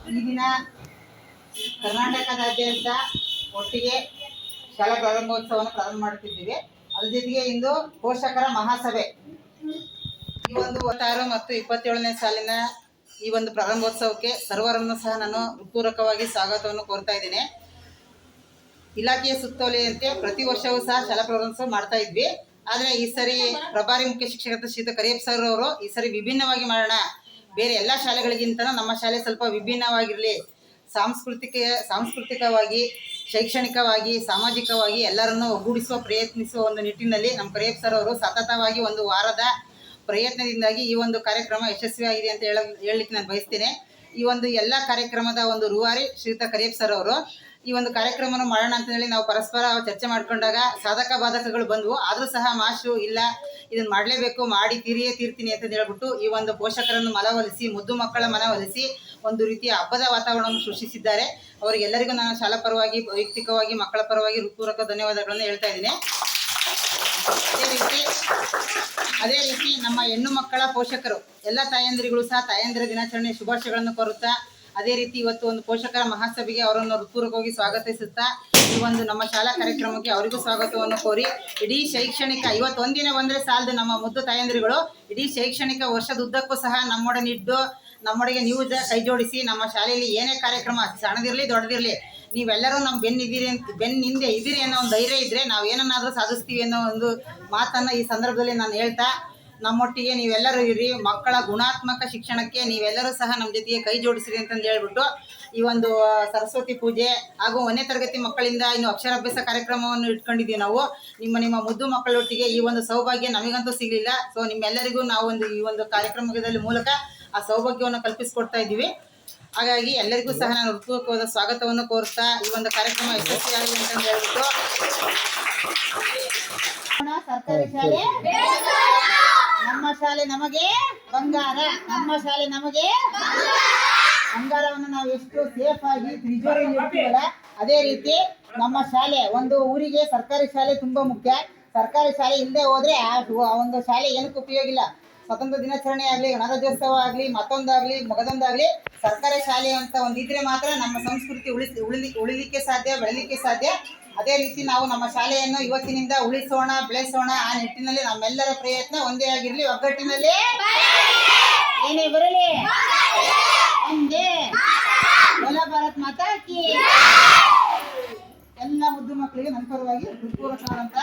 ಈ ದಿನ ಕರ್ನಾಟಕದಾದ್ಯಂತ ಒಟ್ಟಿಗೆ ಶಾಲಾ ಪ್ರಾರಂಭೋತ್ಸವವನ್ನು ಪ್ರಾರಂಭ ಮಾಡುತ್ತಿದ್ದೇವೆ. ಅದ್ರ ಜೊತೆಗೆ ಇಂದು ಪೋಷಕರ ಮಹಾಸಭೆ ಈ ಒಂದು 26 ಮತ್ತು 27ನೇ ಸಾಲಿನ ಈ ಒಂದು ಪ್ರಾರಂಭೋತ್ಸವಕ್ಕೆ ಸರ್ವರನ್ನು ಸಹ ನಾನು ಹೃತ್ಪೂರ್ವಕವಾಗಿ ಸ್ವಾಗತವನ್ನು ಕೋರ್ತಾ ಇದ್ದೇನೆ. ಇಲಾಖೆಯ ಸುತ್ತೋಲೆಯಂತೆ ಪ್ರತಿ ವರ್ಷವೂ ಸಹ ಶಾಲಾ ಪ್ರಾರಂಭೋತ್ಸವ ಮಾಡ್ತಾ ಇದ್ವಿ. ಆದರೆ ಈ ಸರಿ ಪ್ರಭಾರಿ ಮುಖ್ಯ ಶಿಕ್ಷಕರ ಶ್ರೀಯುತ ಕರಿಯಪ್ಪ ಸರ್ ಅವರು ಈ ಸರಿ ವಿಭಿನ್ನವಾಗಿ ಮಾಡೋಣ, ಬೇರೆ ಎಲ್ಲ ಶಾಲೆಗಳಿಗಿಂತ ನಮ್ಮ ಶಾಲೆ ಸ್ವಲ್ಪ ವಿಭಿನ್ನವಾಗಿರಲಿ, ಸಾಂಸ್ಕೃತಿಕವಾಗಿ, ಶೈಕ್ಷಣಿಕವಾಗಿ, ಸಾಮಾಜಿಕವಾಗಿ ಎಲ್ಲರನ್ನೂ ಒಗ್ಗೂಡಿಸುವ ಪ್ರಯತ್ನಿಸುವ ಒಂದು ನಿಟ್ಟಿನಲ್ಲಿ ನಮ್ಮ ಕರಿಯಪ್ಪ ಸರ್ ಅವರು ಸತತವಾಗಿ ಒಂದು ವಾರದ ಪ್ರಯತ್ನದಿಂದಾಗಿ ಈ ಒಂದು ಕಾರ್ಯಕ್ರಮ ಯಶಸ್ವಿಯಾಗಿದೆ ಅಂತ ಹೇಳಲಿಕ್ಕೆ ನಾನು ಬಯಸ್ತೇನೆ. ಈ ಒಂದು ಎಲ್ಲ ಕಾರ್ಯಕ್ರಮದ ಒಂದು ರೂವಾರಿ ಶ್ರೀಯುತ ಕರಿಯಪ್ಪ ಸರ್ ಅವರು ಈ ಒಂದು ಕಾರ್ಯಕ್ರಮವನ್ನು ಮಾಡೋಣ ಅಂತ ಹೇಳಿ ನಾವು ಪರಸ್ಪರ ಚರ್ಚೆ ಮಾಡ್ಕೊಂಡಾಗ ಸಾಧಕ ಬಾಧಕಗಳು ಬಂದವು. ಆದರೂ ಸಹ ಮಾಶು ಇಲ್ಲ, ಇದನ್ನು ಮಾಡಲೇಬೇಕು, ಮಾಡಿ ತೀರ್ತೀನಿ ಅಂತ ಹೇಳ್ಬಿಟ್ಟು ಈ ಒಂದು ಪೋಷಕರನ್ನು ಮನವೊಲಿಸಿ, ಮುದ್ದು ಮಕ್ಕಳ ಮನವೊಲಿಸಿ ಒಂದು ರೀತಿಯ ಹಬ್ಬದ ವಾತಾವರಣವನ್ನು ಸೃಷ್ಟಿಸಿದ್ದಾರೆ. ಅವರಿಗೆಲ್ಲರಿಗೂ ನಾನು ಶಾಲಾ ಪರವಾಗಿ, ವೈಯಕ್ತಿಕವಾಗಿ, ಮಕ್ಕಳ ಪರವಾಗಿ ಹೃತ್ಪೂರ್ವಕ ಧನ್ಯವಾದಗಳನ್ನು ಹೇಳ್ತಾ ಇದ್ದೀನಿ. ಅದೇ ರೀತಿ ನಮ್ಮ ಹೆಣ್ಣು ಮಕ್ಕಳ ಪೋಷಕರು ಎಲ್ಲ ತಾಯಂದಿರಿಗಳು ಸಹ ತಾಯಂದಿರ ದಿನಾಚರಣೆ ಶುಭಾಶಯಗಳನ್ನು ಕೋರುತ್ತಾ, ಅದೇ ರೀತಿ ಇವತ್ತು ಒಂದು ಪೋಷಕರ ಮಹಾಸಭೆಗೆ ಅವರನ್ನು ಹೃತ್ಪೂರ್ವಕವಾಗಿ ಸ್ವಾಗತಿಸುತ್ತಾ ಈ ಒಂದು ನಮ್ಮ ಶಾಲಾ ಕಾರ್ಯಕ್ರಮಕ್ಕೆ ಅವರಿಗೂ ಸ್ವಾಗತವನ್ನು ಕೋರಿ, ಇಡೀ ಶೈಕ್ಷಣಿಕ ಇವತ್ತೊಂದಿನ ಬಂದರೆ ಸಾಲದು ನಮ್ಮ ಮುದ್ದು ತಾಯಂದಿರುಗಳು, ಇಡೀ ಶೈಕ್ಷಣಿಕ ವರ್ಷದುದ್ದಕ್ಕೂ ಸಹ ನಮ್ಮೊಳಗೆ ನೀವು ಕೈ ಜೋಡಿಸಿ ನಮ್ಮ ಶಾಲೆಯಲ್ಲಿ ಏನೇ ಕಾರ್ಯಕ್ರಮ ಸಣ್ಣದಿರಲಿ ದೊಡ್ಡದಿರಲಿ ನೀವೆಲ್ಲರೂ ನಮ್ಮ ಬೆನ್ನಿಂದೆ ಇದ್ದೀರಿ ಅನ್ನೋ ಒಂದು ಧೈರ್ಯ ಇದ್ದರೆ ನಾವು ಏನನ್ನಾದರೂ ಸಾಧಿಸ್ತೀವಿ ಅನ್ನೋ ಒಂದು ಮಾತನ್ನು ಈ ಸಂದರ್ಭದಲ್ಲಿ ನಾನು ಹೇಳ್ತಾ, ನಮ್ಮೊಟ್ಟಿಗೆ ನೀವೆಲ್ಲರೂ ಇರಿ, ಮಕ್ಕಳ ಗುಣಾತ್ಮಕ ಶಿಕ್ಷಣಕ್ಕೆ ನೀವೆಲ್ಲರೂ ಸಹ ನಮ್ಮ ಜೊತೆಗೆ ಕೈ ಜೋಡಿಸಿರಿ ಅಂತಂದು ಹೇಳ್ಬಿಟ್ಟು ಈ ಒಂದು ಸರಸ್ವತಿ ಪೂಜೆ ಹಾಗೂ 1ನೇ ತರಗತಿ ಮಕ್ಕಳಿಂದ ಇನ್ನು ಅಕ್ಷರಾಭ್ಯಾಸ ಕಾರ್ಯಕ್ರಮವನ್ನು ಇಟ್ಕೊಂಡಿದ್ದೀವಿ ನಾವು. ನಿಮ್ಮ ಮುದ್ದು ಮಕ್ಕಳೊಟ್ಟಿಗೆ ಈ ಒಂದು ಸೌಭಾಗ್ಯ ನಮಗಂತೂ ಸಿಗಲಿಲ್ಲ. ಸೊ ನಿಮ್ಮೆಲ್ಲರಿಗೂ ನಾವು ಈ ಒಂದು ಕಾರ್ಯಕ್ರಮದಲ್ಲಿ ಮೂಲಕ ಆ ಸೌಭಾಗ್ಯವನ್ನು ಕಲ್ಪಿಸಿಕೊಡ್ತಾ ಇದ್ದೀವಿ. ಹಾಗಾಗಿ ಎಲ್ಲರಿಗೂ ಸಹ ನಾನು ಹೃತ್ಪೂರ್ವಕವಾದ ಸ್ವಾಗತವನ್ನು ಕೋರುತ್ತಾ ಈ ಒಂದು ಕಾರ್ಯಕ್ರಮ ಯಶಸ್ವಿಯಾಗಲಿ ಅಂತ ಹೇಳ್ಬಿಟ್ಟು, ಸರ್ಕಾರಿ ಶಾಲೆ ನಮ್ಮ ಶಾಲೆ ನಮಗೆ ಬಂಗಾರ, ನಮ್ಮ ಶಾಲೆ ನಮಗೆ ಬಂಗಾರವನ್ನು ನಾವು ಎಷ್ಟು ಸೇಫ್ ಆಗಿ ತಿಜೋರಿಯಲ್ಲಿ ಇಡ್ತೀವಲ್ಲ, ಅದೇ ರೀತಿ ನಮ್ಮ ಶಾಲೆ ಒಂದು ಊರಿಗೆ ಸರ್ಕಾರಿ ಶಾಲೆ ತುಂಬಾ ಮುಖ್ಯ. ಸರ್ಕಾರಿ ಶಾಲೆ ಇಲ್ಲದೆ ಹೋದ್ರೆ ಆ ಒಂದು ಶಾಲೆ ಏನಕ್ಕೆ ಉಪಯೋಗ ಇಲ್ಲ. ಸ್ವತಂತ್ರ ದಿನಾಚರಣೆ ಆಗಲಿ, ಗಣರಾಜ್ಯೋತ್ಸವ ಆಗಲಿ, ಮತ್ತೊಂದಾಗಲಿ ಮಗದೊಂದಾಗಲಿ ಸರ್ಕಾರಿ ಶಾಲೆ ಅಂತ ಒಂದಿದ್ರೆ ಮಾತ್ರ ನಮ್ಮ ಸಂಸ್ಕೃತಿ ಉಳಿಲಿಕ್ಕೆ ಸಾಧ್ಯ, ಬೆಳಲಿಕ್ಕೆ ಸಾಧ್ಯ. ಅದೇ ರೀತಿ ನಾವು ನಮ್ಮ ಶಾಲೆಯನ್ನು ಇವತ್ತಿನಿಂದ ಉಳಿಸೋಣ, ಬೆಳೆಸೋಣ. ಆ ನಿಟ್ಟಿನಲ್ಲಿ ನಮ್ಮೆಲ್ಲರ ಪ್ರಯತ್ನ ಒಂದೇ ಆಗಿರಲಿ, ಒಗ್ಗಟ್ಟಿನಲ್ಲಿ ಏನೇ ಬರಲಿ ಒಂದೇ ಬೋಲಾ ಭಾರತ್ ಮಾತಾ ಕಿ. ಎಲ್ಲ ಮುದ್ದು ಮಕ್ಕಳಿಗೆ ನನ್ನ ಪರವಾಗಿ ಹೃತ್ಪೂರ್ವಕವಾದಂತ